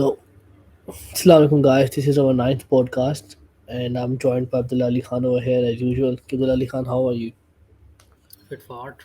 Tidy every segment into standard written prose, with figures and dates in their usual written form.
Go. Assalamualaikum guys, this is our ninth podcast and I'm joined by Abdullah Ali Khan over here as usual. Abdullah Ali Khan, how are you? Bit fart.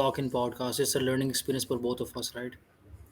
talk in podcast. It's a learning experience for both of us, right?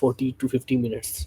40 to 50 minutes.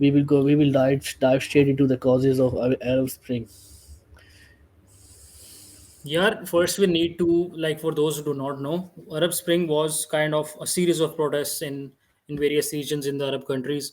we will dive straight into the causes of Arab Spring. Yeah, first we need to, like, for those who do not know, Arab Spring was kind of a series of protests in various regions in the Arab countries.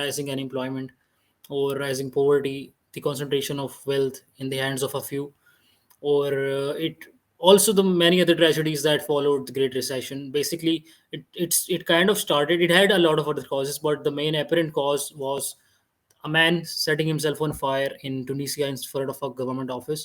rising unemployment or rising poverty, the concentration of wealth in the hands of a few, or it also the many other tragedies that followed the Great Recession. Basically, it kind of started. It had a lot of other causes, but the main apparent cause was a man setting himself on fire in Tunisia in front of a government office.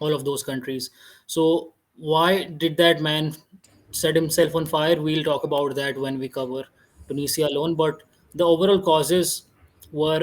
all of those countries. So why did that man set himself on fire? We'll talk about that when we cover Tunisia alone. But the overall causes were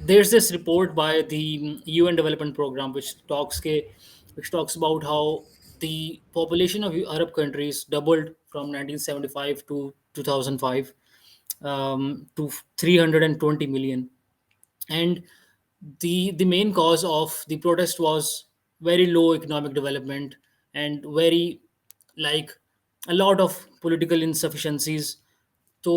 there's this report by the UN Development Program which talks about how the population of Arab countries doubled from 1975 to 2005, to 320 million. And the main cause of the protest was very low economic development and very, like, a lot of political insufficiencies. So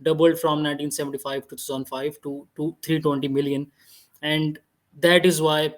doubled from 1975 to 2005 to 320 million. And that is why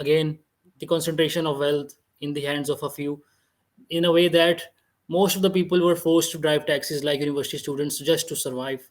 again, the concentration of wealth in the hands of a few, in a way that most of the people were forced to drive taxis like university students just to survive.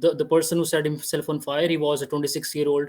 the person who set himself on fire, he was a 26-year-old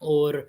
Or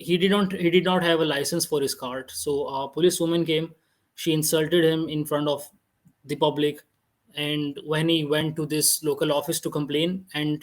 he did not have a license for his cart. So a police woman came, she insulted him in front of the public. And when he went to this local office to complain and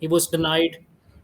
He was denied,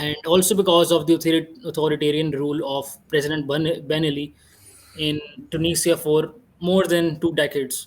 And also because of the authoritarian rule of President Ben Ali in Tunisia for more than 2 decades.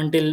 until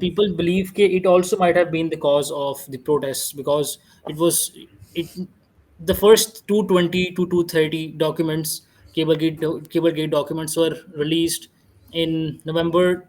people believe that it also might have been the cause of the protests, because it was it the first 220 to 230 documents, cablegate documents, were released in November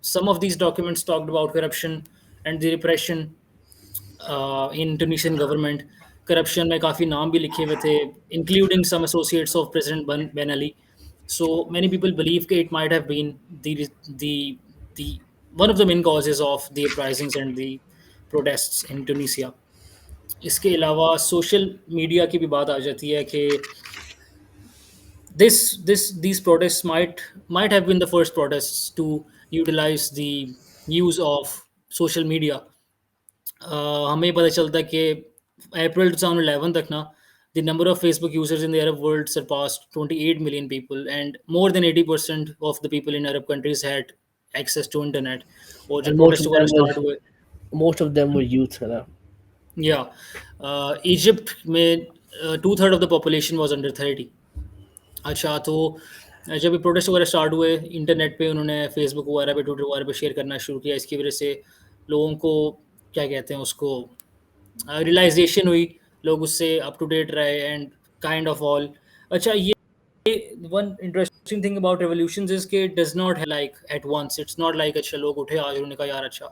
some of these documents talked about corruption and the repression in Tunisian government. Corruption میں کافی نام بھی لکھے ہوئے تھے, including some associates of president been Ali. So many people believe that it might have been the the one of the main causes of the uprisings and the protests in Tunisia. اس کے علاوہ social media کی بھی بات آ جاتی ہے کہ these protests might have been the first protests to utilize the use of social media. ہمیں پتہ چلتا ہے کہ اپریل 2011 تک نا the number of Facebook users in the Arab world surpassed 28 million people, and more than 80% of the people in Arab countries had access to internet. اور and جب protest وغیرہ اسٹارٹ ہوئے, most of them were youth, ہے نا. یا Egypt میں 2/3 of the population was under 30. اچھا, تو جب یہ پروٹیسٹ وغیرہ اسٹارٹ ہوئے انٹرنیٹ پہ, انہوں نے فیس بک وغیرہ پہ, ٹویٹر وغیرہ پہ شیئر کرنا شروع کیا. اس کی وجہ سے لوگوں کو کیا کہتے ہیں اس کو ریئلائزیشن ہوئی, لوگ اس سے اپ ٹو ڈیٹ رہے اینڈ کائنڈ آف آل. اچھا, یہ one interesting thing about revolutions is کہ it does not like at once. It's not like اچھا لوگ اٹھے آج انہوں نے کہا یار اچھا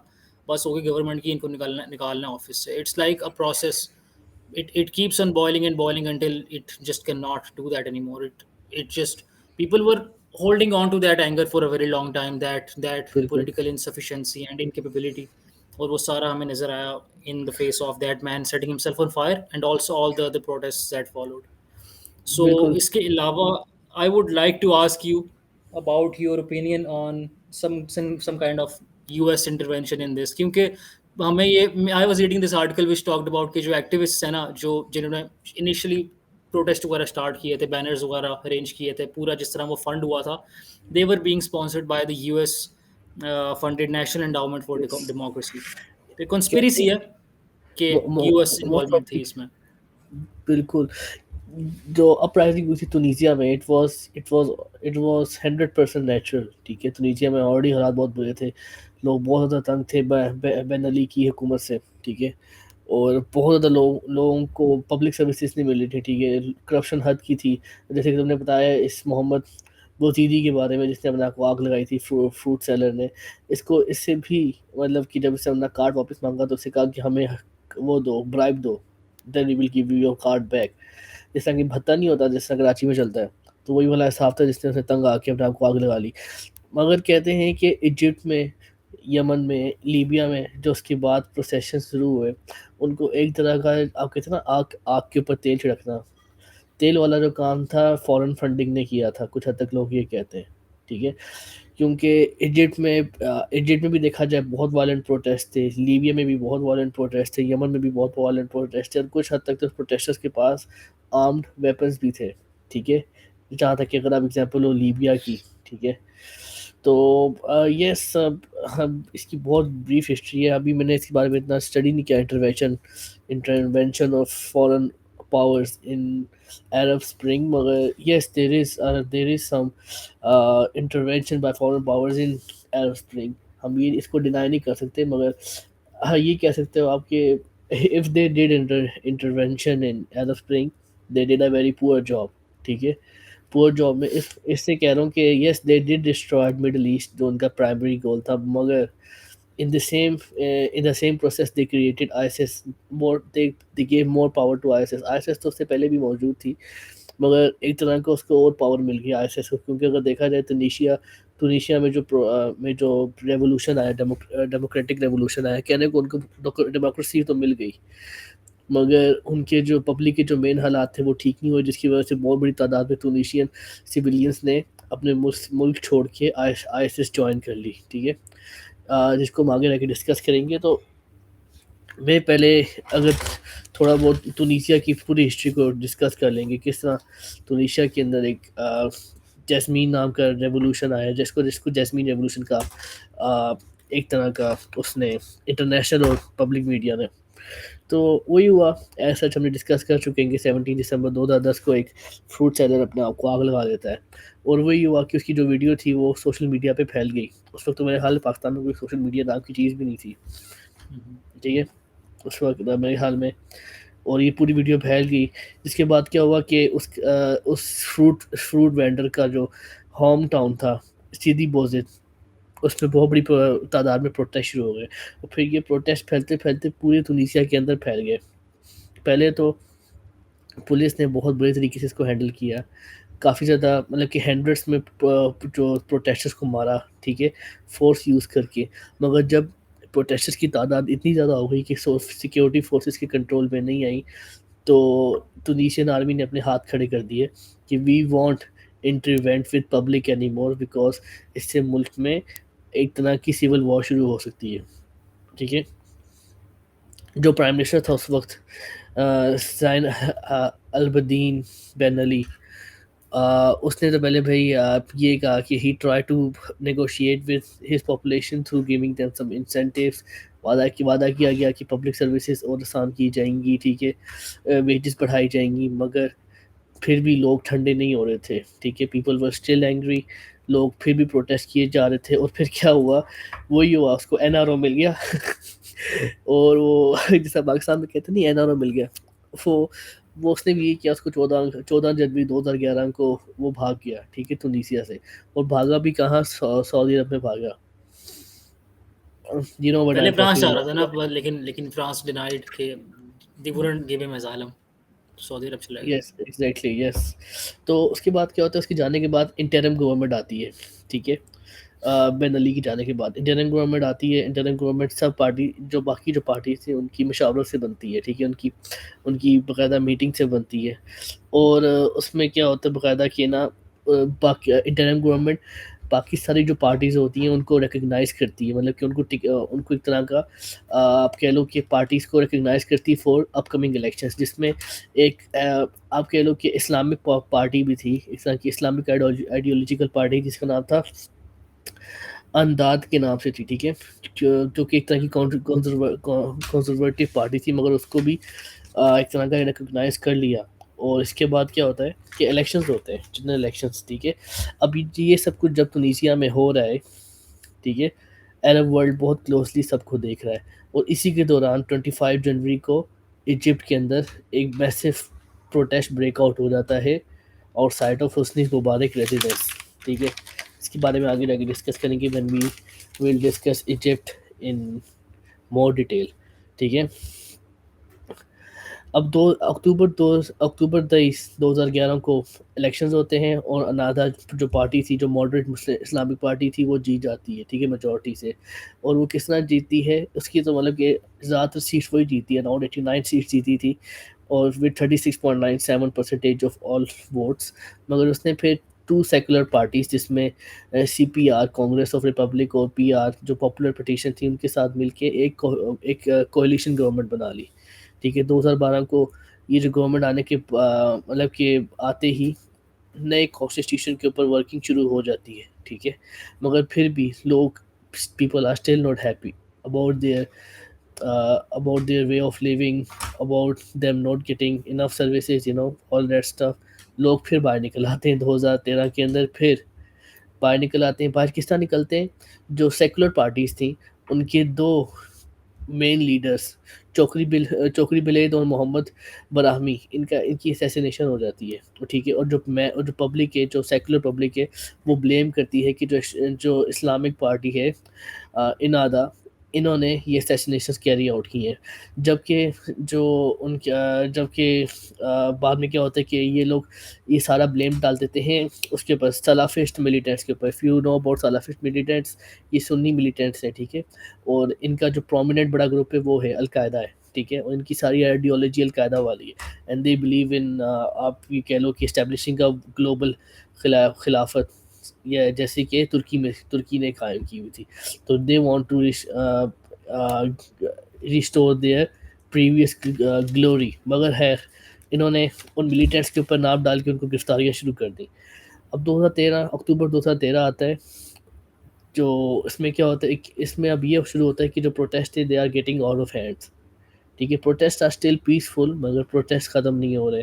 بس ہو گئی گورنمنٹ کی, ان کو نکالنا آفس سے. It's like a process. It keeps on boiling and boiling until it just cannot do that anymore. It just, people were holding on to that anger for a very long time, that بالکل political insufficiency and incapability. اور وہ سارا ہمیں نظر آیا in the face of that man setting himself on fire and also all the other protests that followed. So بالکل اس کے علاوہ I would like to ask you about your opinion on some kind of US intervention in this. کیونکہ ہمیں یہ, I was reading this article which talked about کہ جو activist ہیں نا, جنہوں نے انیشلی پروٹیسٹ وغیرہ اسٹارٹ کیے تھے, بینرز وغیرہ ارینج کیے تھے, پورا جس طرح وہ فنڈ ہوا تھا, they were being sponsored by the US funded National Endowment for Democracy. تو کہتے کنسپیریسی ہے کہ US موسٹ انوالومنٹ آف تھی اس میں. بالکل. جو اپرائزنگ ہوئی تھی تونیزیا میں, اٹ واز 100% نیچرل. ٹھیک ہے, تونیزیا میں آلریڈی حالات بہت برے تھے, لوگ بہت زیادہ تنگ تھے بین علی کی حکومت سے. ٹھیک ہے, اور بہت زیادہ لوگوں کو پبلک سروسز نہیں مل رہی تھی. ٹھیک ہے, کرپشن حد کی تھی. جیسے کہ تم نے بتایا اس محمد بوزیدی کے بارے میں, جس نے اپنے آپ کو آگ لگائی تھی, فروٹ سیلر نے. اس سے بھی مطلب کہ جب اس سے اپنا کارڈ واپس مانگا تو اس سے کہا کہ ہمیں وہ دو, برائب دو, then we will give you your card back. جس طرح کہ بھتہ نہیں ہوتا جس طرح کراچی میں چلتا ہے, تو وہی والا حساب تھا جس نے اسے تنگ آ کے اپنے آپ کو آگ لگا لی. مگر کہتے ہیں کہ ایجپٹ میں, یمن میں, لیبیا میں جو اس کے بعد پروسیشن شروع ہوئے, ان کو ایک طرح کا آپ کہتے ہیں نا آگ کے اوپر تیل چھڑکنا, تیل والا جو کام تھا فورن فنڈنگ نے کیا تھا, کچھ حد تک لوگ یہ کہتے ہیں. ٹھیک ہے, کیونکہ ایجپٹ میں بھی دیکھا جائے بہت وائلنٹ پروٹیسٹ تھے, لیبیا میں بھی بہت وائلنٹ پروٹیسٹ تھے, یمن میں بھی بہت وائلنٹ پروٹیسٹ تھے, اور کچھ حد تک تو پروٹیسٹرز کے پاس آرمڈ ویپنز بھی تھے. ٹھیک ہے, جہاں تک کہ اگر آپ ایگزامپل لو لیبیا کی. ٹھیک ہے, تو یہ سب اس کی بہت بریف ہسٹری ہے. ابھی میں نے اس کے بارے میں اتنا اسٹڈی نہیں کیا, intervention of foreign powers in Arab Spring, مگر yes there is some intervention by foreign powers in Arab Spring. ہم یہ اس کو ڈینائی نہیں کر سکتے, مگر یہ کہہ سکتے ہو آپ کہ if they did intervention in Arab Spring, they did a very poor job. ٹھیک ہے, پور جاب میں اس سے کہہ رہا ہوں کہ yes they did destroy Middle East, جو ان کا پرائمری گول تھا, مگر in the same process they created ISIS. They gave more power to ISIS تو اس سے پہلے بھی موجود تھی, مگر ایک طرح کا اس کو اور پاور مل گیا ISIS کو. کیونکہ اگر دیکھا جائے تونیشیا میں جو ریولوشن آیا, ڈیموکریٹک ریولوشن آیا, کہنے کو ان کو ڈیموکریسی تو مل گئی, مگر ان کے جو پبلک کے جو مین حالات تھے وہ ٹھیک نہیں ہوئے, جس کی وجہ سے بہت بڑی تعداد میں تونیشین سویلینس نے اپنے ملک چھوڑ کے ISIS جوائن کر لی. ٹھیک ہے, جس کو ہم آگے رہ کے ڈسکس کریں گے. تو میں پہلے اگر تھوڑا بہت تونیسیا کی پوری ہسٹری کو ڈسکس کر لیں گے, کس طرح تونیسیا کے اندر ایک جیسمین نام کا ریولوشن آیا, جس کو جیسمین ریولوشن کا ایک طرح کا اس نے انٹرنیشنل اور پبلک میڈیا نے, تو وہی ہوا. ایسا ہم نے ڈسکس کر چکے ہیں کہ 17 دسمبر 2010 کو ایک فروٹ سیلر اپنے آپ کو آگ لگا دیتا ہے, اور وہی ہوا کہ اس کی جو ویڈیو تھی وہ سوشل میڈیا پہ پھیل گئی. اس وقت تو میرے حال پاکستان میں کوئی سوشل میڈیا نام کی چیز بھی نہیں تھی. ٹھیک ہے, اس وقت میرے حال میں, اور یہ پوری ویڈیو پھیل گئی. جس کے بعد کیا ہوا کہ اس فروٹ وینڈر کا جو ہوم ٹاؤن تھا سیدھی بوزت, اس میں بہت بڑی تعداد میں پروٹیسٹ شروع ہو گئے, اور پھر یہ پروٹیسٹ پھیلتے پھیلتے پورے تونیسیا کے اندر پھیل گئے. پہلے تو پولیس نے بہت بڑے طریقے سے اس کو ہینڈل کیا، کافی زیادہ مطلب کہ ہینڈریڈس میں جو پروٹیسٹرس کو مارا، ٹھیک ہے، فورس یوز کر کے. مگر جب پروٹیسٹرس کی تعداد اتنی زیادہ ہو گئی کہ سیکیورٹی فورسز کے کنٹرول میں نہیں آئی، تو ٹونیشین آرمی نے اپنے ہاتھ کھڑے کر دیے کہ we want intervene with public any more, because اس سے ملک میں ایک طرح کی سول وار شروع ہو سکتی ہے. ٹھیک ہے. جو پرائم منسٹر تھا اس وقت زین البدین بین علی، اس نے تو پہلے بھائی یہ کہا کہ he try to negotiate with his population through giving them some incentives. وعدہ کیا گیا کہ پبلک سروسز اور آسان کی جائیں گی، ٹھیک ہے، ویجز بڑھائی جائیں گی. مگر پھر بھی لوگ ٹھنڈے نہیں ہو رہے تھے، ٹھیک ہے، پیپل ور اسٹل اینگری. لوگ پھر بھی پروٹیسٹ کیے جا رہے تھے. اور پھر کیا ہوا، وہی ہوا، اس کو این آر او مل گیا. اور وہ جیسا پاکستان میں کہتے نہیں این آر او مل گیا، وہ اس نے بھی یہ کیا، اس کو 14 جنوری 2011 کو وہ بھاگ گیا، ٹھیک ہے، تونیسیا سے. اور بھاگا بھی کہاں، سعودی عرب میں بھاگا. You know what پہلے I'm فرانس talking جا رہا about. تھا نا، لیکن فرانس ڈینائڈ کہ دی وڈنٹ گیو ہم اسائلم، سعودی عرب چلا گیا. یس ایگزیکٹلی یس. تو اس کے بعد کیا ہوتا ہے، اس کے جانے کے بعد انٹرم گورنمنٹ آتی ہے، ٹھیک ہے. بین علی کے جانے کے بعد انٹرم گورنمنٹ آتی ہے. انٹرم گورنمنٹ سب پارٹی جو باقی جو پارٹیز تھیں ان کی مشاورت سے بنتی ہے، ٹھیک ہے، ان کی باقاعدہ میٹنگ سے بنتی ہے. اور اس میں کیا ہوتا ہے باقاعدہ کہ نا باقی انٹرم گورنمنٹ باقی ساری جو پارٹیز ہوتی ہیں ان کو ریکگنائز کرتی ہے، مطلب کہ ان کو ایک طرح کا آپ کہہ لو کہ پارٹیز کو ریکگنائز کرتی ہے فور اپ کمنگ الیکشنز، جس میں ایک آپ کہہ لو کہ اسلامک پارٹی بھی تھی، اس طرح کی اسلامک آئیڈیولوجیکل پارٹی جس کا نام تھا انداد کے نام سے تھی، ٹھیک ہے، جو کہ ایک طرح کی کنزرویٹو پارٹی تھی، مگر اس کو بھی ایک طرح کا ریکگنائز کر لیا. اور اس کے بعد کیا ہوتا ہے کہ الیکشنز ہوتے ہیں، جنرل الیکشنز، ٹھیک ہے. ابھی یہ سب کچھ جب تونیسیا میں ہو رہا ہے، ٹھیک ہے، عرب ورلڈ بہت کلوزلی سب کو دیکھ رہا ہے. اور اسی کے دوران 25 جنوری کو ایجپٹ کے اندر ایک میسو پروٹیسٹ بریک آؤٹ ہو جاتا ہے اور site of Hosni Mubarak residence, ٹھیک ہے. اس کے بارے میں آگے جا کے ڈسکس کریں گے when we will discuss Egypt in more detail, ٹھیک ہے. اب اکتوبر 2011 کو الیکشنز ہوتے ہیں اور انادا جو پارٹی تھی، جو ماڈریٹ اسلامک پارٹی تھی، وہ جیت جاتی ہے، ٹھیک ہے، میجورٹی سے. اور وہ کس طرح جیتی ہے، اس کی تو مطلب کہ زیادہ تر سیٹس وہی جیتی ہے، اراؤنڈ 89 سیٹس جیتی تھی اور ود 36.97% آف آل ووٹس. مگر اس نے پھر 2 سیکولر پارٹیز جس میں C P R Congress of Republic اور پی آر جو پاپولر پٹیشن تھی ان کے ساتھ مل کے ایک کولیشن گورنمنٹ بنا لی، ٹھیک ہے. 2012 کو یہ جو گورنمنٹ آنے کے مطلب کہ آتے ہی نئے کانسٹیٹیوشن کے اوپر ورکنگ شروع ہو جاتی ہے، ٹھیک ہے. مگر پھر بھی لوگ people are still not happy about their way of living, about them not getting enough services, all that stuff. لوگ پھر باہر نکل آتے ہیں 2013 کے اندر، پھر باہر نکل آتے ہیں. باہر کس طرح نکلتے ہیں، جو سیکولر پارٹیز تھیں ان کے 2 مین لیڈرز چوکری بلید اور محمد براہمی، ان کی اسیسینیشن ہو جاتی ہے، ٹھیک ہے. اور جو پبلک ہے، جو سیکولر پبلک ہے، وہ بلیم کرتی ہے کہ جو اسلامک پارٹی ہے انادا، انہوں نے یہ اسیسینیشنز کیری آؤٹ کی ہیں. جبکہ بعد میں کیا ہوتا ہے کہ یہ لوگ یہ سارا بلیم ڈال دیتے ہیں اس کے اوپر، سلافسٹ ملیٹنٹس کے اوپر. If you know about Salafist militants, یہ سنی ملیٹنٹس ہیں، ٹھیک ہے. اور ان کا جو پرومیننٹ بڑا گروپ ہے وہ ہے القاعدہ ہے، ٹھیک ہے. اور ان کی ساری آئیڈیالوجی القاعدہ والی ہے. اینڈ دے بلیو ان آپ یہ کہہ لو کہ اسٹیبلشنگ آف گلوبل خلافت، یا جیسے کہ ترکی نے قائم کی ہوئی تھی. تو they want to restore their previous glory. مگر ہے انہوں نے ان ملیٹنٹس کے اوپر ناپ ڈال کے ان کو گرفتاریاں شروع کر دیں. اب اکتوبر 2013 آتا ہے، جو اس میں کیا ہوتا ہے، اس میں اب یہ شروع ہوتا ہے کہ جو پروٹیسٹ ہے they are getting out of hands, ٹھیک ہے. پروٹیسٹ آر اسٹل پیسفل، مگر پروٹیسٹ ختم نہیں ہو رہے.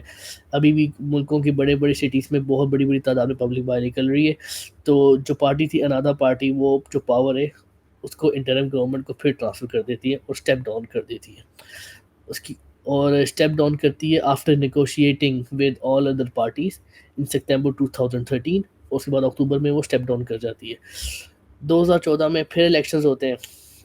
ابھی بھی ملکوں کی بڑے سٹیز میں بہت بڑی تعداد میں پبلک باہر نکل رہی ہے. تو جو پارٹی تھی انادا پارٹی، وہ جو پاور ہے اس کو انٹرم گورنمنٹ کو پھر ٹرانسفر کر دیتی ہے اور اسٹیپ ڈاؤن کر دیتی ہے اس کی، اور اسٹیپ ڈاؤن کرتی ہے after negotiating with all other parties in September 2013. اور اس کے بعد اکتوبر میں وہ اسٹیپ ڈاؤن کر جاتی ہے. 2014 میں پھر الیکشنز ہوتے ہیں،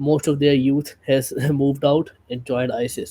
most of their youth has moved out and joined ISIS.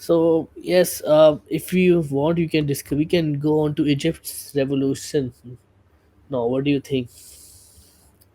So yes, if you want, we can go on to Egypt's revolution. Now, what do you think?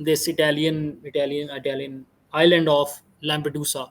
this Italian island of Lampedusa.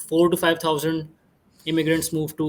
4 to 5 thousand immigrants moved to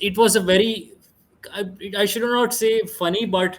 it was a very I should not say funny, but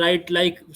right like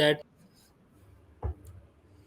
that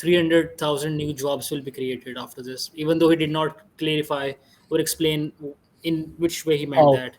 300,000 new jobs will be created after this, even though he did not clarify or explain in which way he meant How? that.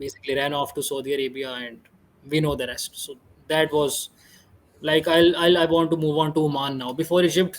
basically ran off to Saudi Arabia, and we know the rest. So that was like I want to move on to Oman now. Before Egypt,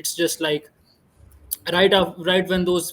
it's just like right when those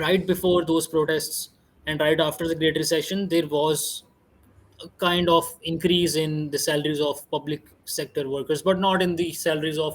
right before those protests and right after the Great Recession, there was a kind of increase in the salaries of public sector workers, but not in the salaries of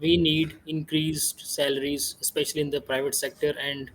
we need increased salaries, especially in the private sector, and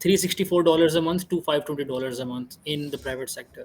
$364 a month to $520 a month in the private sector।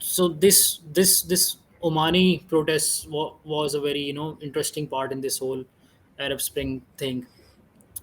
So this Omani protest was a very interesting part in this whole Arab Spring thing।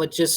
25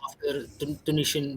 after Tunisian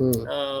Hmm.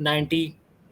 90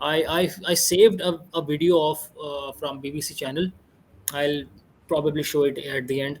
I saved a video of from BBC channel। I'll probably show it at the end।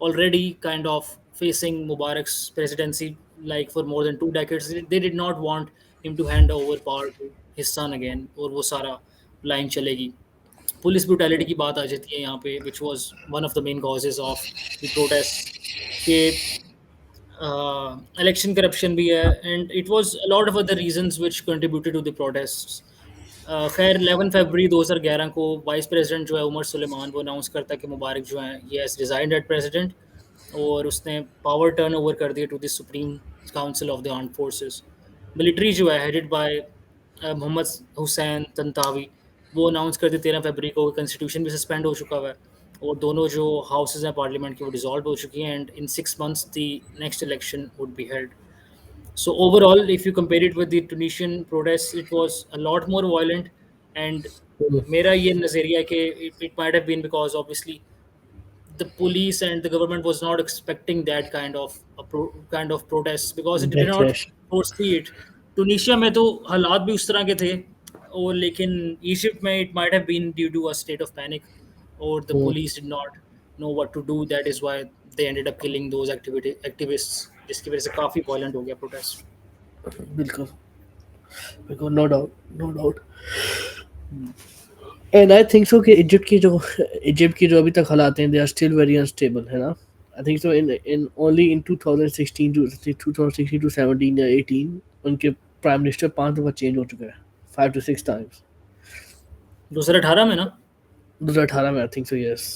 already kind of facing Mubarak's presidency like for more than 2 decades। They did not want him to hand over power to حصہ نہ gain اور وہ سارا line چلے گی. Police brutality کی بات آ جاتی ہے یہاں پہ which was one of the main causes of the protest کہ الیکشن کرپشن بھی ہے and it was lot of other reasons which contributed to the protest. خیر 11 فروری 2011 کو وائس پریزیڈنٹ جو ہے عمر سلیمان وہ اناؤنس کرتا ہے کہ مبارک جو ہیں یہ ایز ریزائنڈ ایٹ پریزیڈنٹ, اور اس نے پاور ٹرن اوور کر دیا to the Supreme Council of the Armed Forces. Military جو ہے ہیڈڈ بائی محمد حسین تنتاوی وہ اناؤنس کر دی 13 فروری کو, کنسٹیٹیوشن بھی سسپینڈ ہو چکا ہوا ہے اور دونوں جو ہاؤسز ہیں پارلیمنٹ کی وہ ڈیزالو ہو چکی ہیں and in 6 months the next election would be held. So overall, if you compare it with the Tunisian protests, it was a lot more violent. And میرا یہ نظریہ ہے کہ it might have been because obviously the police and the government was not expecting that kind of protest because it did not بیکلیش. foresee it. Tunisia میں تو حالات بھی اس طرح کے تھے, اور لیکن ایجپٹ میں it might have been due to a state of panic or the police did not know what to do. That is why they ended up killing those activists, جس کی وجہ سے کافی وائلنٹ ہو گیا پروٹیسٹ. بالکل بالکل, no doubt no doubt. And I think so کہ Egypt کی جو ابھی تک حالات ہیں they are still very unstable ہے نا. I think so in only in 2016 to 17 یا 18 ان کے پرائم منسٹر 5 دفعہ چینج ہو چکا ہے, 5 to 6 times. 2018 میں نا 2018 میں آئی تھنک سو, یس.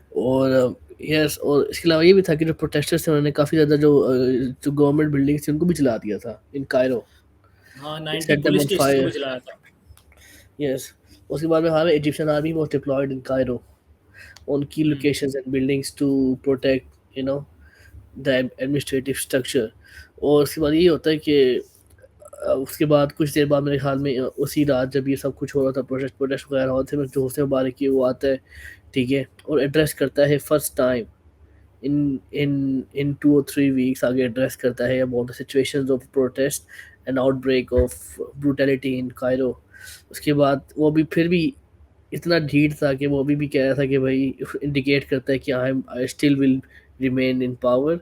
اور یس, اور اس کے علاوہ یہ بھی تھا کہ جو پروٹیسٹرس تھے انہوں نے کافی زیادہ جو گورنمنٹ بلڈنگس تھیں ان کو بھی جلا دیا تھا ان کائرو. ہاں They 90 set them police on station کو fire. بھی جلایا تھا. یس. اس کے بعد میں ہمیں Egyptian army was deployed in Cairo on key locations and buildings to protect, you know, the administrative structure. اور اس کے بعد یہ ہوتا ہے کہ اس کے بعد کچھ دیر بعد میرے خیال میں اسی رات جب یہ سب کچھ ہو رہا تھا, پروٹیسٹ وغیرہ ہوتے تھے, جو حسن مبارک کی وہ آتا ہے, ٹھیک ہے, اور ایڈریس کرتا ہے first time in 2 or 3 weeks آگے ایڈریس کرتا ہے about the situations of protest and outbreak of brutality in Cairo. اس کے بعد وہ بھی پھر بھی اتنا ڈھیٹ تھا کہ وہ ابھی بھی کہہ رہا تھا کہ بھائی انڈیکیٹ کرتا ہے کہ I still will remain in power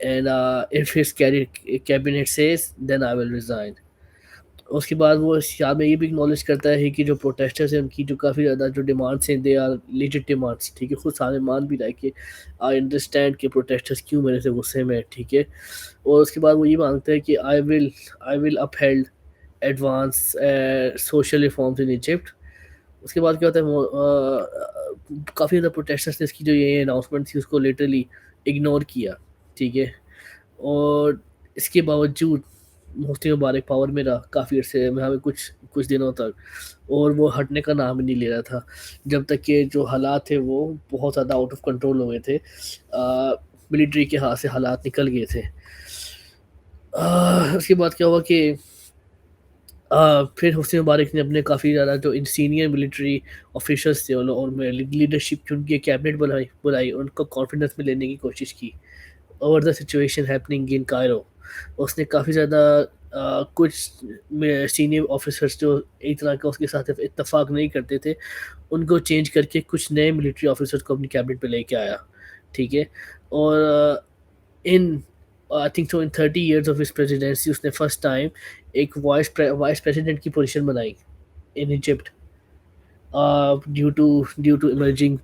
and if his cabinet says then I will resign. اس کے بعد وہ یہاں میں یہ بھی اکنالج کرتا ہے کہ جو پروٹیسٹرز ہیں ان کی جو کافی زیادہ جو ڈیمانڈس ہیں دے آر لیجٹ ڈیمانڈس, ٹھیک ہے, خود سامنے مان بھی رہا ہے کہ آئی انڈرسٹینڈ کہ پروٹیسٹرز کیوں میرے سے غصے میں, ٹھیک ہے. اور اس کے بعد وہ یہ مانگتا ہے کہ I will upheld advance social reforms in Egypt. اس کے بعد کیا ہوتا ہے, کافی زیادہ پروٹیسٹرز نے اس کی جو یہ اناؤنسمنٹ تھی اس کو لٹرلی اگنور کیا, ٹھیک ہے. اور اس کے باوجود حسنی مبارک پاور میں رہا کافی عرصے میں, ہمیں کچھ دنوں تک, اور وہ ہٹنے کا نام ہی نہیں لے رہا تھا جب تک کہ جو حالات تھے وہ بہت زیادہ آؤٹ آف کنٹرول ہو گئے تھے, ملٹری کے ہاتھ سے حالات نکل گئے تھے. اس کے بعد کیا ہوا کہ پھر حسنی مبارک نے اپنے کافی زیادہ جو سینئر ملٹری آفیشلس تھے اور لیڈرشپ کی ان کی کیبنٹ بلائی ان کو کانفیڈنس میں لینے کی کوشش کی over the situation happening in Cairo. اس نے کافی زیادہ کچھ سینئر آفیسرس جو ایک طرح کا اس کے ساتھ اتفاق نہیں کرتے تھے ان کو چینج کر کے کچھ نئے ملٹری آفیسرس کو اپنی کیبنٹ پہ لے کے آیا, ٹھیک ہے. اور and I think so in 30 years of his presidency اس نے فرسٹ ٹائم ایک وائس پریزیڈنٹ کی پوزیشن بنائی in Egypt due to emerging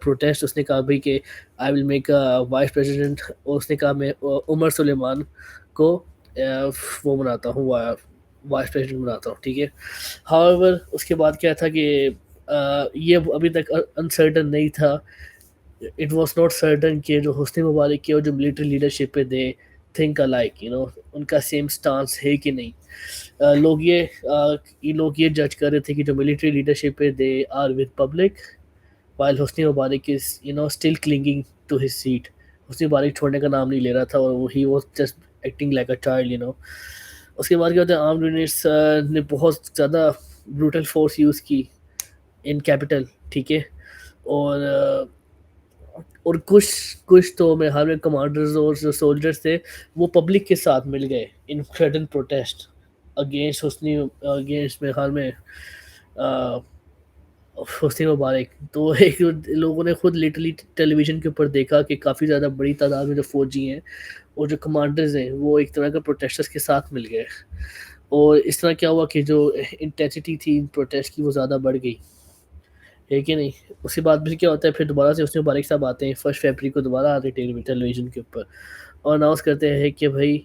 protest. اس نے کہا بھائی کہ I will make vice president, اور اس نے کہا میں عمر سلیمان کو وہ بناتا ہوں وائس پریزیڈنٹ بناتا ہوں, ٹھیک ہے. ہاؤیور اس کے بعد کیا تھا کہ یہ ابھی تک انسرٹن نہیں تھا, اٹ واز ناٹ سرٹن کہ جو حسنی مبارک کی اور جو ملٹری لیڈرشپ پہ they think alike, you know, ان کا سیم سٹانس ہے کہ نہیں. لوگ یہ جج کر رہے تھے کہ جو ملٹری لیڈرشپ پہ they are with public while Hosni Mubarak is still clinging to his seat. Hosni Mubarak چھوڑنے کا نام نہیں لے رہا تھا اور he was just acting like a child. اس کے بعد کیا ہوتا ہے, آرمڈ یونٹس نے بہت زیادہ بروٹل فورس یوز کی ان کیپٹل, ٹھیک ہے. اور کچھ تو میرے حال میں کمانڈرز اور جو سولجرز تھے وہ پبلک کے ساتھ مل گئے ان سڈن پروٹیسٹ اگینسٹ میرے خیال میں حسنی مبارک. تو ایک لوگوں نے خود لٹرلی ٹیلی ویژن کے اوپر دیکھا کہ کافی زیادہ بڑی تعداد میں جو فوجی ہیں اور جو کمانڈرز ہیں وہ ایک طرح کا پروٹیسٹرز کے ساتھ مل گئے. اور اس طرح کیا ہوا کہ جو انٹینسٹی تھی پروٹیسٹ کی وہ زیادہ بڑھ گئی، ہے کہ نہیں؟ اس کے بعد پھر کیا ہوتا ہے، پھر دوبارہ سے حسنی مبارک صاحب آتے ہیں 1 فروری کو، دوبارہ آتے ہیں ٹیلی ویژن کے اوپر اور اناؤنس کرتے ہیں کہ بھائی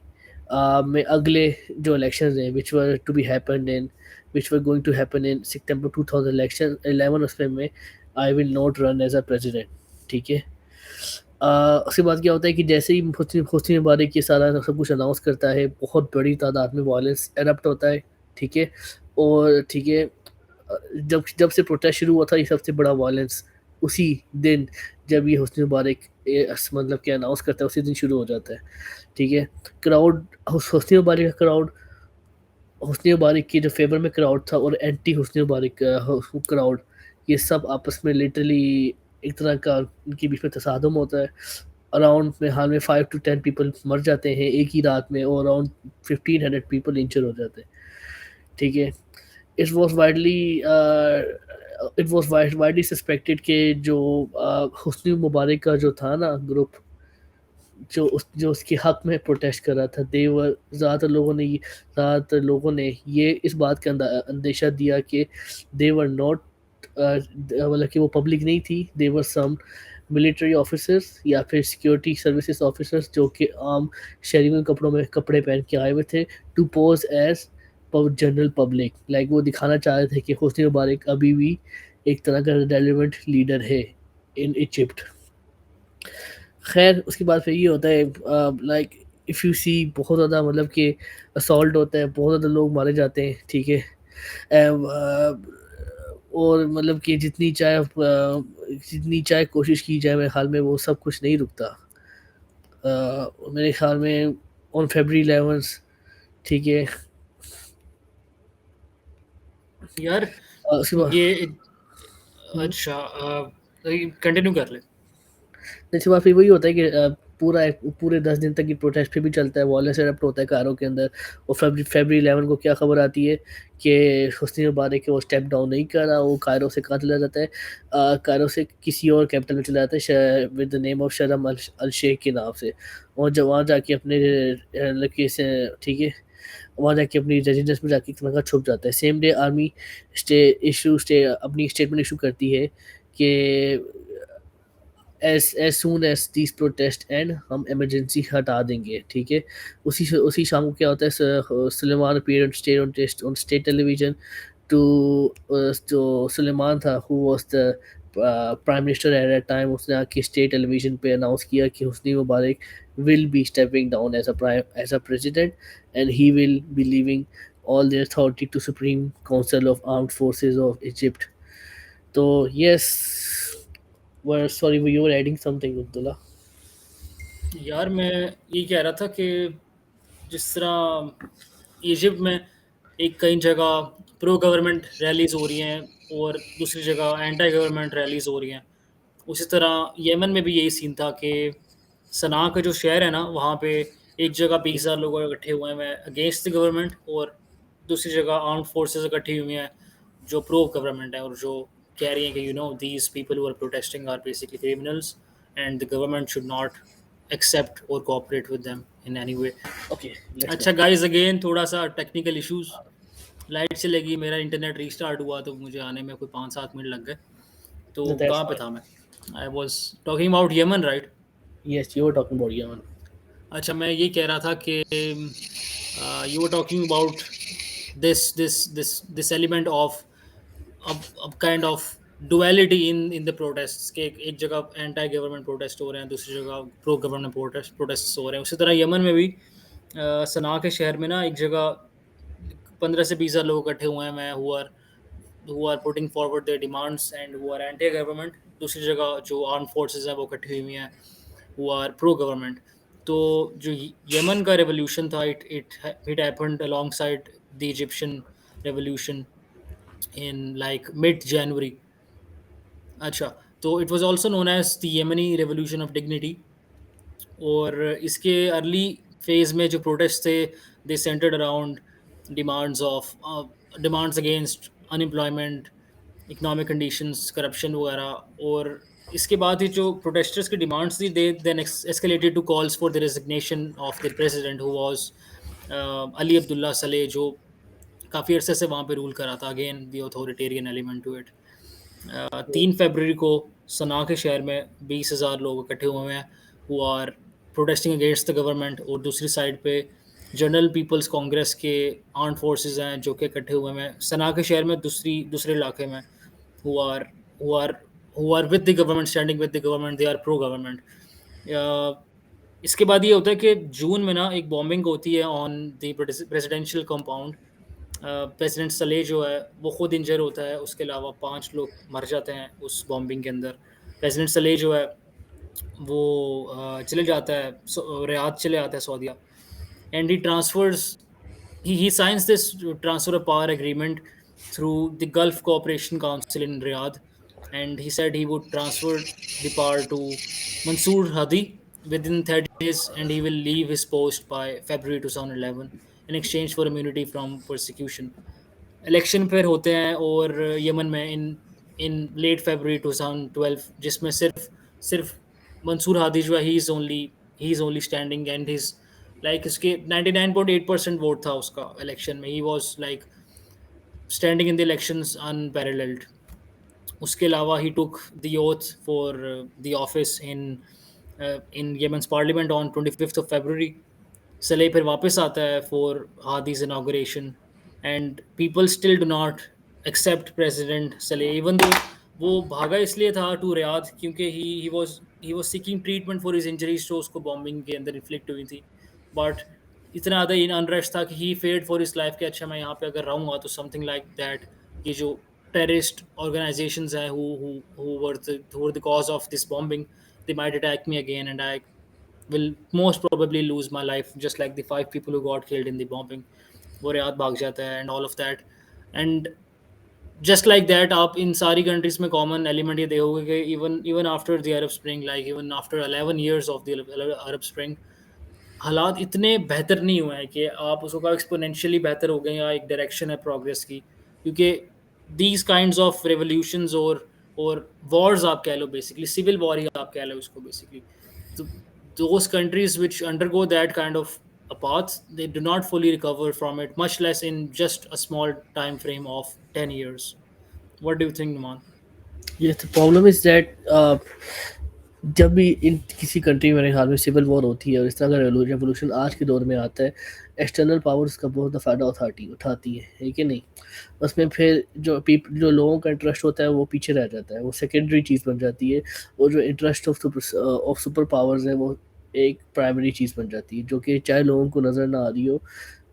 میں اگلے جو الیکشنز ہیں which were to be happen in which were going to happen in September 2011 اس میں I will not run as a president, ٹھیک ہے؟ اس کے بعد کیا ہوتا ہے کہ جیسے ہی حسنی مبارک یہ سارا سب کچھ اناؤنس کرتا ہے، بہت بڑی تعداد میں وائلنس ایرپٹ ہوتا ہے، ٹھیک ہے؟ اور ٹھیک ہے، جب سے پروٹیسٹ شروع ہوا تھا یہ سب سے بڑا وائلنس اسی دن جب یہ حسنی مبارک مطلب کہ اناؤنس کرتا ہے اسی دن شروع ہو جاتا ہے، ٹھیک ہے؟ کراؤڈ، حسنی مبارک کا کراؤڈ، حسنی مبارک کے جو فیور میں کراؤڈ تھا اور اینٹی حسنی مبارک کا کراؤڈ، یہ سب آپس میں لٹرلی ایک طرح کا ان کے بیچ میں تصادم ہوتا ہے۔ اراؤنڈ میں حال میں 5 to 10 پیپل مر جاتے ہیں ایک ہی رات میں، اور اراؤنڈ 1500 پیپل انجر ہو جاتے ہیں، ٹھیک ہے؟ اٹ واز وائڈلی سسپیکٹڈ کہ جو حسنی مبارک کا جو تھا نا گروپ، جو اس کے حق میں پروٹیسٹ کر رہا تھا، زیادہ تر لوگوں نے یہ اس بات کا اندیشہ دیا کہ دے ور ناٹ، مطلب کہ وہ پبلک نہیں تھی، دے ور سم ملٹری آفیسرس یا پھر سیکورٹی سروسز آفیسرس جو کہ عام شہریوں کے کپڑے پہن کے آئے ہوئے تھے to pose as general public, like وہ دکھانا چاہ رہے تھے کہ حسنی مبارک ابھی بھی ایک طرح کا ریلیونٹ لیڈر ہے ان ایجپٹ۔ خیر اس کے بعد پھر یہ ہوتا ہے لائک اف یو سی بہت زیادہ مطلب کہ اسالٹ ہوتا ہے، بہت زیادہ لوگ مارے جاتے ہیں، ٹھیک ہے؟ اور مطلب کہ جتنی چاہے کوشش کی جائے میرے خیال میں وہ سب کچھ نہیں رکتا۔ میرے خیال میں آن فیبرری 11، ٹھیک ہے؟ یار اس کے بعد یہ اچھا کنٹینیو کر لے. اس کے بعد پھر وہی ہوتا ہے کہ پورے 10 دن تک یہ پروٹیسٹ پھر بھی چلتا ہے، وائلنس ایرپٹ ہوتا ہے کاروں کے اندر، اور فیبرری 11 کو کیا خبر آتی ہے کہ حسنی مبارک کے وہ اسٹیپ ڈاؤن نہیں کر رہا، وہ کائرو سے کہاں چلا جاتا ہے، کائرو سے کسی اور کیپٹل میں چلا جاتا ہے ود دا نیم آف شرم الشیخ کے نام سے، اور جب وہاں جا کے اپنے لڑکے سے، ٹھیک ہے، وہاں جا کے اپنی ریزیڈنس میں جا کے چھپ جاتا ہے۔ سیم ڈے آرمی اپنی اسٹیٹمنٹ ایشو کرتی ہے کہ as soon as these protest end ہم ایمرجنسی ہٹا دیں گے، ٹھیک ہے؟ اسی شام کو کیا ہوتا ہے، سلیمان appeared on state television to جو سلیمان تھا who was the prime minister at that time، اس نے آ کے اسٹیٹ ٹیلی ویژن پہ اناؤنس کیا کہ حسنی مبارک will be stepping down as a president and he will be leaving all the authority to Supreme Council of Armed Forces of Egypt۔ تو yes sorry you were adding something Abdullah۔ یار میں یہ کہہ رہا تھا کہ جس طرح ایجپٹ میں ایک کئی جگہ پرو گورنمنٹ ریلیز ہو رہی ہیں اور دوسری جگہ اینٹی گورنمنٹ ریلیز ہو رہی ہیں، اسی طرح یمن میں بھی یہی سین تھا کہ صنعاء کا جو شہر ہے نا وہاں پہ ایک جگہ 20,000 لوگ اکٹھے ہوئے ہیں اگینسٹ دی گورنمنٹ، اور دوسری جگہ آرمڈ فورسز اکٹھی ہوئی ہیں جو پرو گورنمنٹ ہیں، اور جو کہہ رہی ہیں کہ these people who are protesting are basically criminals and the government should not accept or cooperate with them in any way. Okay, let's go. اچھا گائز اگین تھوڑا سا ٹیکنیکل ایشوز، لائٹ چلے گی، میرا انٹرنیٹ ریسٹارٹ ہوا تو مجھے آنے میں کوئی 5-7 منٹ لگ گئے. تو No, that's کہاں پہ fine. تھا میں؟ I was talking about Yemen right. Yes, you were talking about Yemen. اچھا میں یہ کہہ رہا تھا کہ you were talking about this element of uh kind of duality in the protest, کہ ایک جگہ اینٹی گورنمنٹ پروٹیسٹ ہو رہے ہیں، دوسری جگہ پرو گورنمنٹ پروٹیسٹ ہو رہے ہیں. اسی طرح یمن میں بھی صنعاء کے شہر میں نا ایک جگہ 15 سے 20 لوگ اکٹھے ہوئے ہیں who are putting forward their demands and who are anti government. دوسری جگہ جو آرم فورسز ہیں وہ اکٹھی ہوئی ہیں who are pro government. تو جو یمن کا ریولیوشن تھا it happened alongside the Egyptian revolution in like mid January. اچھا تو it was also known as the Yemeni revolution of dignity. اور اس کے ارلی فیز میں جو پروٹیسٹ تھے they centred around demands against unemployment, economic conditions, corruption وغیرہ. اور اس کے بعد ہی جو پروٹیسٹرس کی ڈیمانڈس تھی they then escalated to calls for the resignation of the president who was Ali Abdullah Saleh, جو کافی عرصے سے وہاں پہ رول کرا تھا. Again the authoritarian element to it. 3 February کو صنعاء کے شہر میں 20,000 لوگ اکٹھے ہوئے ہیں who are protesting against the government. اور دوسری سائڈ پہ جنرل پیپلز کانگریس کے آرم فورسز ہیں جو کہ اکٹھے ہوئے ہیں صنعاء کے شہر میں دوسرے علاقے میں who are who are who are with the government, standing with the government, they are pro government. اس کے بعد یہ ہوتا ہے کہ جون میں نا ایک بامبنگ ہوتی ہے آن دی پریزیڈینشیل کمپاؤنڈ. پریزیڈنٹ سلیح جو ہے وہ خود انجر ہوتا ہے, اس کے علاوہ 5 لوگ مر جاتے ہیں اس بامبنگ کے اندر. پریزیڈنٹ سلیح جو ہے وہ چلے جاتا ہے, ریاض چلے آتا ہے سعودیہ, and he transfers he signs this transfer of power agreement through the Gulf Cooperation Council in Riyadh, and he said he would transfer the power to Mansour Hadi within 30 days, and he will leave his post by February 2011 in exchange for immunity from persecution. Election پھر ہوتے ہیں اور یمن میں ان late February 2012, جس میں صرف منصور Hadi جو ہے he is only standing, and his like اس کے 99.8% ووٹ تھا اس کا الیکشن میں. He was like standing in the elections unparalleled. اس کے علاوہ he took the oath for the office in Yemen's parliament on 25th February. Saleh پھر واپس آتا ہے for Hadi's inauguration, and people still do not accept president Saleh, even though وہ بھاگا اس لیے تھا ٹو ریاض کیونکہ he was seeking treatment for his injuries جو اس کو بامبنگ کے اندر انفلکٹ ہوئی تھی. بٹ اتنا زیادہ انرش تھا کہ ہی فیئرڈ فار ہز لائف کہ اچھا میں یہاں پہ اگر رہوں گا تو سم تھنگ لائک دیٹ یہ جو ٹیررسٹ آرگنائزیشنز ہیں who were the cause of this bombing, they might attack me again and I will most probably lose my life just like the 5 people who got killed in the bombing. وہ ریاض بھاگ جاتا ہے and all of that. And just like that آپ ان ساری countries میں common element یہ دیکھو گے کہ even after the Arab spring, like even after 11 years of the Arab spring, حالات اتنے بہتر نہیں ہوئے ہیں کہ آپ اس کو کہا ایکسپونینشلی بہتر ہو گئے یا ایک ڈائریکشن ہے پروگریس کی, کیونکہ دیز کائنڈز آف ریولیوشنز اور وارز آپ کہہ لو, بیسکلی سول وار ہی آپ کہہ لو اس کو بیسکلی, تو those countries which undergo that kind of a path, they do not fully recover from it, much less in just a small time frame of 10 years. What do you think, Numan? Yes, the problem is that جب بھی ان کسی country میں میرے خیال میں civil war ہوتی ہے اور اس طرح کا ریولوشن آج کے دور میں آتا ہے, ایکسٹرنل پاورز کا بہت فائدہ اٹھاتی ہے کہ نہیں. اس میں پھر جو لوگوں کا انٹرسٹ ہوتا ہے وہ پیچھے رہ جاتا ہے, وہ سیکنڈری چیز بن جاتی ہے, اور جو انٹرسٹ آف سپر پاورز ہے وہ ایک پرائمری چیز بن جاتی ہے, جو کہ چاہے لوگوں کو نظر نہ آ رہی ہو,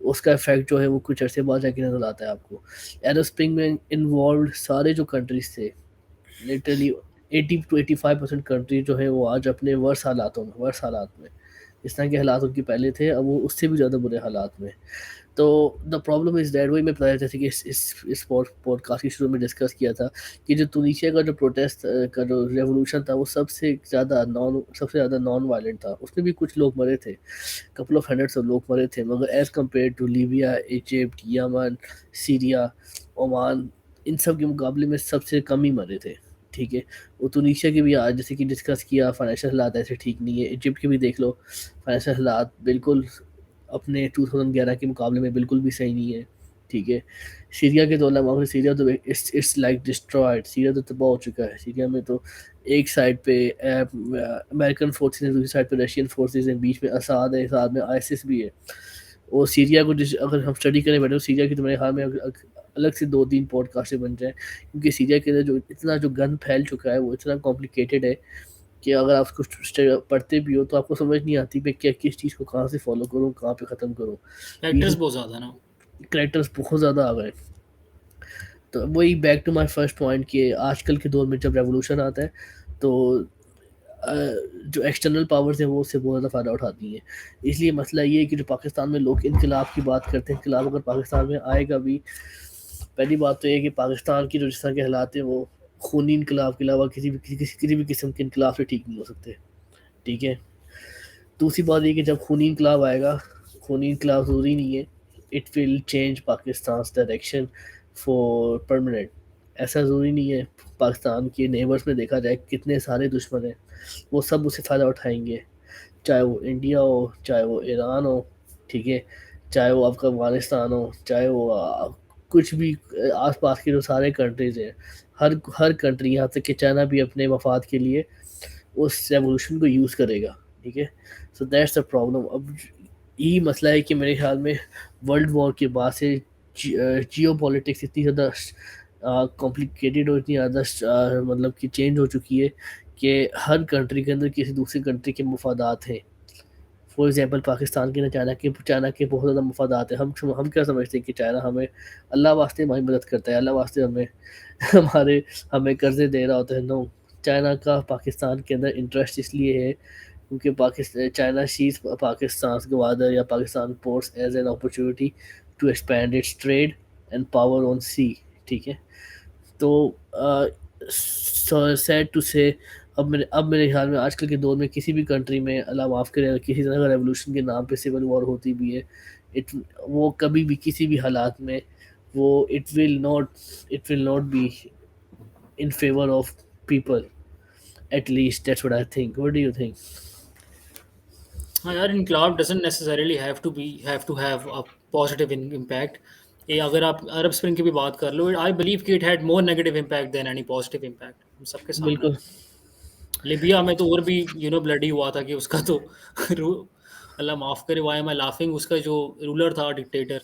اس کا افیکٹ جو ہے وہ کچھ عرصے بعد جا کے نظر آتا ہے آپ کو. عرب اسپرنگ میں انوالوڈ سارے جو کنٹریز تھے, لٹرلی 80 to 85% کنٹری جو ہے وہ آج اپنے ورس حالات میں اس طرح کے حالات ان کے پہلے تھے, اب وہ اس سے بھی زیادہ برے حالات میں. تو دا پرابلم از دیٹ, وہی میں بتایا جیسے کہ اس پوڈ کاسٹ کے شروع میں ڈسکس کیا تھا کہ جو تونیشیا کا جو پروٹیسٹ کا جو ریولوشن تھا وہ سب سے زیادہ نان وائلنٹ تھا. اس میں بھی کچھ لوگ مرے تھے, کپل آف ہنڈریڈس آف لوگ مرے تھے, مگر as compare to Libya, Egypt, Yemen, Syria, Oman, ان سب کے مقابلے میں سب سے کم ہی مرے تھے. ٹھیک ہے, وہ تونیشیا کے بھی آج جیسے کہ ڈسکس کیا فائنینشیل حالات ایسے ٹھیک نہیں ہے. ایجپٹ کے بھی دیکھ لو, فائنینشیل حالات بالکل اپنے 2011 کے مقابلے میں بالکل بھی صحیح نہیں ہے. ٹھیک ہے, سیریا کے تو اللہ سیریا تو اٹس لائک ڈسٹرائڈ, سیریا تو تباہ ہو چکا ہے. سیریا میں تو ایک سائڈ پہ امریکن فورسز ہیں, دوسری سائڈ پہ رشین فورسز ہیں, بیچ میں اساد ہے, اساد میں آئسس بھی ہے. اور سیریا کو اگر ہم اسٹڈی کریں بیٹھے تو سیریا کی تو میرے خیال میں الگ سے 2-3 پوڈ کاسٹیں بن جائیں, کیونکہ سیریا کے اندر جو اتنا جو گن پھیل چکا ہے وہ اتنا کمپلیکیٹڈ ہے کہ اگر آپ اس کو پڑھتے بھی ہو تو آپ کو سمجھ نہیں آتی کہ کیا کس چیز کو کہاں سے فالو کروں, کہاں پہ ختم کروں. کریکٹرز بہت زیادہ نا, کریکٹرز بہت زیادہ آ گئے. تو وہی back to my first point کہ آج کل کے دور میں جب ریولوشن آتا ہے تو جو ایکسٹرنل پاورز ہیں وہ اس سے بہت زیادہ فائدہ اٹھاتی ہیں. اس لیے مسئلہ یہ ہے کہ جو پاکستان میں لوگ انقلاب کی بات کرتے ہیں, انقلاب اگر پاکستان میں آئے گا بھی, پہلی بات تو یہ کہ پاکستان کی جو جس طرح کے حالات ہیں وہ خونی انقلاب کے علاوہ کسی بھی قسم کے انقلاب سے ٹھیک نہیں ہو سکتے. ٹھیک ہے, دوسری بات یہ کہ جب خونی انقلاب آئے گا, خونی انقلاب ضروری نہیں ہے, it will change Pakistan's direction for permanent. ایسا ضروری نہیں ہے. پاکستان کے نیبرز میں دیکھا جائے کتنے سارے دشمن ہیں, وہ سب اس سے فائدہ اٹھائیں گے, چاہے وہ انڈیا ہو, چاہے وہ ایران ہو, ٹھیک ہے, چاہے وہ آپ کا افغانستان ہو, چاہے وہ کچھ بھی آس پاس کے جو سارے کنٹریز ہیں، ہر کنٹری یہاں تک کہ چائنا بھی اپنے مفاد کے لیے اس ریولیوشن کو یوز کرے گا. ٹھیک ہے، سو دیٹس دا پرابلم. اب یہی مسئلہ ہے کہ میرے خیال میں ورلڈ وار کے بعد سے جیو پالیٹکس اتنی زیادہ کمپلیکیٹڈ اور اتنی زیادہ مطلب کہ چینج ہو چکی ہے کہ ہر کنٹری کے اندر کسی دوسری کنٹری کے مفادات ہیں. فار ایگزامپل پاکستان کے چائنا کے بہت زیادہ مفادات ہیں. ہم کیا سمجھتے ہیں کہ چائنا ہمیں اللہ واسطے ہماری مدد کرتا ہے، اللہ واسطے ہمیں قرضے دے رہا ہوتا ہے. نو، چائنا کا پاکستان کے اندر انٹرسٹ اس لیے ہے کیونکہ چائنا سیز پاکستان گوادر یا Pakistan ports as an opportunity to expand its trade and power on sea. ٹھیک ہے، تو سیڈ ٹو سے اب میرے خیال میں آج کل کے دور میں کسی بھی کنٹری میں اللہ معاف کرے اگر کسی طرح کا ریولوشن کے نام پہ سول وار ہوتی بھی ہے، وہ کبھی بھی کسی بھی حالات میں وہ it will not be in favor of people. At least that's what I think. What do you think? ہاں یار، انقلاب doesn't necessarily have to have a positive impact. یہ اگر آپ عرب اسپرنگ کی بھی بات کر لو، آئی بلیو کہ it had more negative impact than any positive impact. ہم سب کے سامنے بالکل ہے. لیبیا میں تو اور بھی بلڈی ہوا تھا کہ اس کا تو اللہ معاف کرے، وائی ایم آئی لافنگ، اس کا جو رولر تھا dictator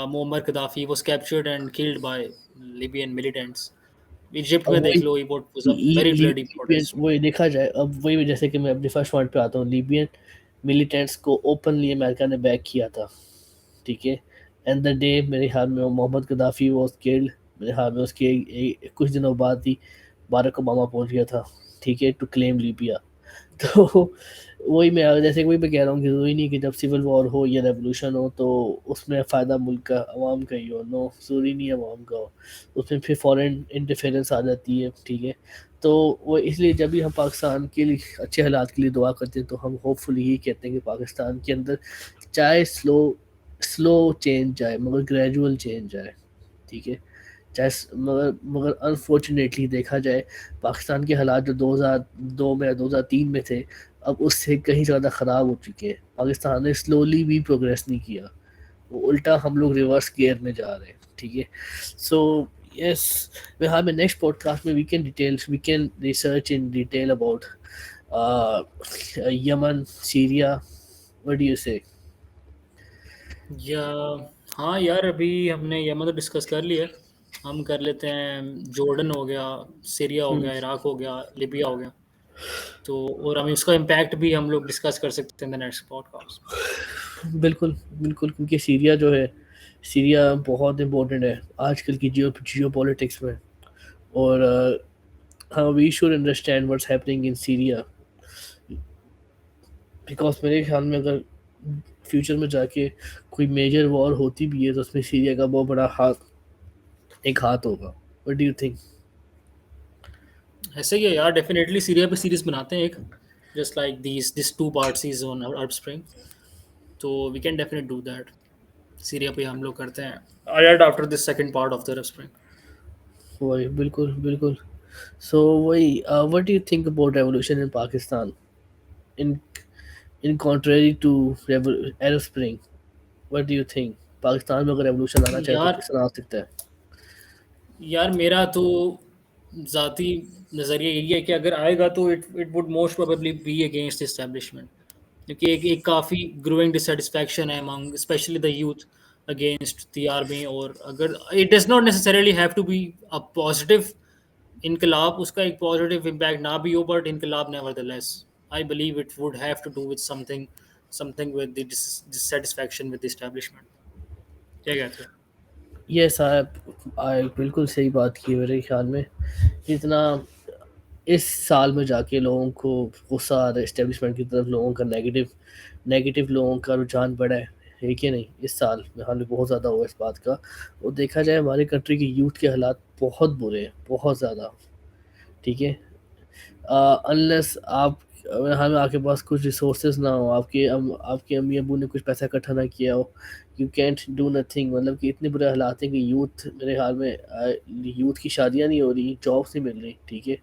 Muammar Gaddafi was captured and killed by Libyan militants. Egypt میں اب دیکھ لو، یہ was a very bloody protest. وہی دیکھا جائے. اب وہی جیسے کہ میں اپنے فرسٹ پوائنٹ پہ آتا ہوں، لیبین ملیٹنٹس کو اوپنلی امریکہ نے بیک کیا تھا. ٹھیک ہے، اینڈ دا ڈے میرے خیال میں محمد قدافی واز کلڈ، میرے خیال میں اس کے کچھ دنوں بعد ہی بارک اوباما پہنچ گیا تھا. ٹھیک ہے، ٹو کلیم لیبیا. تو وہی میں جیسے کہ وہی میں کہہ رہا ہوں کہ ضروری نہیں کہ جب سول وار ہو یا ریولوشن ہو تو اس میں فائدہ ملک کا عوام کا ہی ہو. نو، ضروری نہیں عوام کا ہو، اس میں پھر فورن انٹرفیئرنس آ جاتی ہے. ٹھیک ہے، تو وہ اس لیے جب بھی ہم پاکستان کے لیے اچھے حالات کے لیے دعا کرتے ہیں تو ہم ہوپ فلی یہی کہتے ہیں کہ پاکستان کے اندر چاہے سلو چینج جائے مگر گریجول چینج جائے. ٹھیک ہے، چاہے مگر انفارچونیٹلی دیکھا جائے پاکستان کے حالات جو 2002 میں یا 2003 میں تھے اب اس سے کہیں زیادہ خراب ہو چکے ہیں. پاکستان نے سلولی بھی پروگریس نہیں کیا، وہ الٹا ہم لوگ ریورس گیئر میں جا رہے ہیں. ٹھیک ہے، سو یس، ہاں میں نیکسٹ پوڈ کاسٹ میں we can research in detail about Yemen, Syria. What do you say? یا ہاں یار، ابھی ہم نے یمن تو ڈسکس کر لیا ہے. ہم کر لیتے ہیں جورڈن ہو گیا، سیریا ہو گیا، عراق ہو گیا، لیبیا ہو گیا. تو اور ہم اس کا امپیکٹ بھی ہم لوگ ڈسکس کر سکتے ہیں نیکسٹ پوڈ کاسٹ. بالکل بالکل، کیونکہ سیریا جو ہے، سیریا بہت امپورٹنٹ ہے آج کل کی جیو پالیٹکس میں. اور ہاں we should understand what's happening in Syria, because میرے خیال میں اگر فیوچر میں جا کے کوئی میجر وار ہوتی بھی ہے تو اس میں سیریا کا بہت بڑا ایک ہاتھ ہوگا. What do you think? ایسے ہی ہے یار، ڈیفینیٹلی سیریا پہ سیریز بناتے ہیں ایک، just like this two parts on Arab Spring. تو we can definite do that. Syria پہ ہم لوگ کرتے ہیں add after this second part of the Arab Spring. وہی بالکل بالکل. سو وہی what do you think about revolution in Pakistan in contrary to Arab Spring? What do you think? Pakistan میں اگر ریولوشن آنا چاہے تو یار کس طرح آ سکتا ہے؟ یار میرا تو ذاتی نظریہ یہی ہے کہ اگر آئے گا تو it would most probably be against establishment. کیونکہ ایک کافی گروئنگ ڈسسیٹسفیکشن ہے among especially the youth against the army. اور اگر it does not necessarily have to be a positive انقلاب، اس کا ایک پازیٹیو امپیکٹ نہ بھی ہو، بٹ انقلاب nevertheless I believe it would have to do with something with the dissatisfaction with the establishment. کیا کہتے ہو؟ یہ صاحب بالکل صحیح بات کی میرے خیال میں. اتنا اس سال میں جا کے لوگوں کو غصہ آ رہا ہے اسٹیبلشمنٹ کی طرف، لوگوں کا نیگیٹو لوگوں کا رجحان بڑھا ہے کہ نہیں. اس سال میں حال بہت زیادہ ہوا اس بات کا. اور دیکھا جائے ہماری کنٹری کے یوتھ کے حالات بہت برے ہیں، بہت زیادہ. ٹھیک ہے، انلیس آپ کے پاس کچھ ریسورسز نہ ہو، آپ کے امی ابو نے کچھ پیسہ اکٹھا نہ کیا ہو، یو کینٹ ڈو نتھنگ. مطلب کہ اتنے برے حالات ہیں کہ یوتھ میرے خیال میں یوتھ کی شادیاں نہیں ہو رہی، جابس نہیں مل رہی. ٹھیک ہے،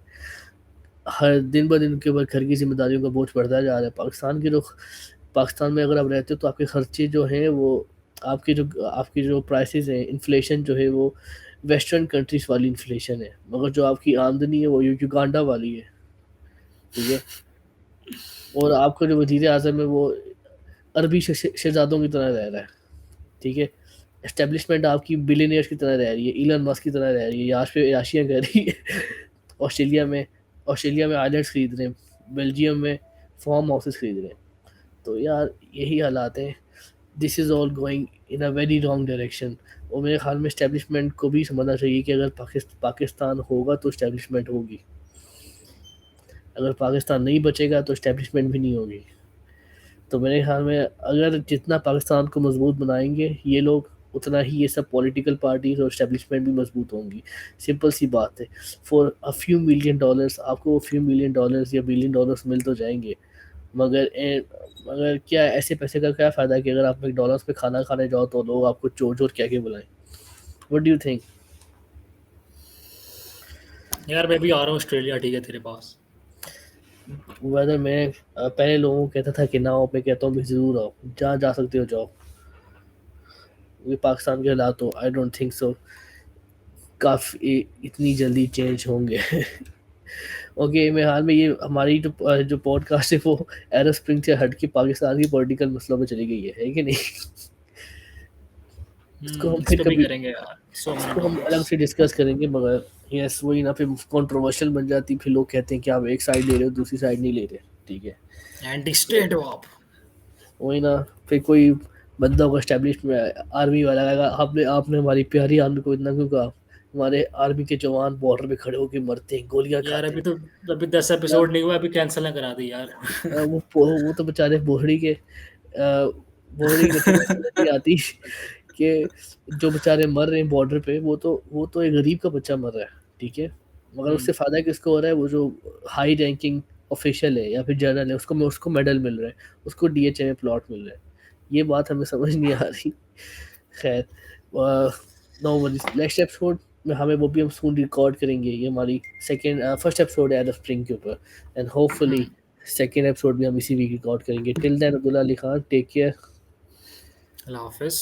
ہر دن بہ دن کے اوپر گھر کی ذمہ داریوں کا بوجھ بڑھتا جا رہا ہے. پاکستان میں اگر آپ رہتے ہو تو آپ کے خرچے جو ہیں وہ آپ کی جو پرائسز ہیں، انفلیشن جو ہے وہ ویسٹرن کنٹریز والی انفلیشن ہے، مگر جو آپ کی آمدنی ہے وہ یوگانڈا والی ہے، ٹھیک ہے؟ اور آپ کا جو وزیر اعظم ہے وہ عربی شہزادوں کی طرح رہ رہا ہے، ٹھیک ہے؟ اسٹیبلشمنٹ آپ کی بلینئرس کی طرح رہ رہی ہے، ایلن مسک کی طرح رہ رہی ہے، یاش پہ یاشیاں کر رہی ہے آسٹریلیا میں آئلینڈس خرید رہے ہیں، بیلجیم میں فارم ہاؤسز خرید رہے ہیں، تو یار یہی حالات ہیں. This is all going in a very wrong direction. اور میرے خیال میں اسٹیبلشمنٹ کو بھی سمجھنا چاہیے کہ اگر پاکستان ہوگا تو اسٹیبلشمنٹ ہوگی، اگر پاکستان نہیں بچے گا تو اسٹیبلشمنٹ بھی نہیں ہوگی. تو میرے خیال میں اگر جتنا پاکستان کو مضبوط بنائیں گے یہ لوگ، اتنا ہی یہ سب پولیٹیکل پارٹیز اور اسٹیبلشمنٹ بھی مضبوط ہوں گی. سمپل سی بات ہے. For a few million dollars آپ کو فیو ملین ڈالرس یا بلین ڈالرس مل تو جائیں گے، مگر کیا ایسے پیسے کا کیا فائدہ ہے کہ اگر آپ ایک ڈالرس پہ کھانا کھانے جاؤ تو لوگ آپ کو چور چور کہہ کے بلائیں. What do you think? یار میں بھی آ رہا ہوں آسٹریلیا، ٹھیک ہے تیرے پاس. ویدر میں پہلے لوگوں کو کہتا تھا کہ نہ آؤ، میں کہتا ہوں کہ ضرور آؤ، جہاں جا سکتے ہو جاؤ. یہ پاکستان کے حالات تو آئی ڈونٹ تھنک سو کافی اتنی جلدی چینج ہوں گے. اوکے، میرے حال میں یہ ہماری جو پوڈ کاسٹ ہے وہ ایرو اسپرنگ سے ہٹ کے پاکستان کی پولیٹیکل مسئلوں پہ چلی گئی ہے کہ نہیں؟ اس کو ہم اس پھر پہ بھی کبھی کریں گے یار، سو اس مینی کو ہم الگ ٹاپکس. سے ڈسکس کریں گے، مگر یس وہی نا، پھر کنٹروورشل بن جاتی، پھر لوگ کہتے ہیں کہ آپ ایک سائڈ لے رہے ہو دوسری سائڈ نہیں لے رہے، ٹھیک ہے؟ اینٹی اسٹیٹ ہو آپ. وہی نا، پھر کوئی بندہ ہوگا اسٹیبلش میں آرمی والا کہے گا آپ نے ہماری پیاری آرمی کو اتنا کیوں کہا؟ ہمارے آرمی کے جوان بارڈر پہ کھڑے ہو کے مرتے ہیں، گولیاں یار کھاتے ابھی ہیں. تو ابھی 10 یار ایپیسوڈ نہیں ہوا، ابھی کینسل نہ کرا دی یار. وہ تو بیچارے بوہڑی کے سمجھ نہیں آتی کہ جو بیچارے مر رہے ہیں بارڈر پہ، وہ تو ایک غریب کا بچہ مر رہا ہے، ٹھیک ہے؟ مگر اس سے فائدہ کس کو ہو رہا ہے؟ وہ جو ہائی رینکنگ آفیشیل ہے یا پھر جنرل ہے، اس کو میڈل مل رہا ہے، اس کو ڈی ایچ اے میں پلاٹ مل رہا ہے. یہ بات ہمیں سمجھ نہیں آ رہی. خیر، نو ورز، نیکسٹ ایپیسوڈ میں وہ بھی ہم سون ریکارڈ کریں گے. یہ ہماری فرسٹ ایپیسوڈ ہے اسپرنگ کے اوپر، and hope fully second episode بھی ہم اسی ویک ریکارڈ کریں گے. ٹل دین، عبداللہ علی خان، ٹیک کیئر. اللہ حافظ.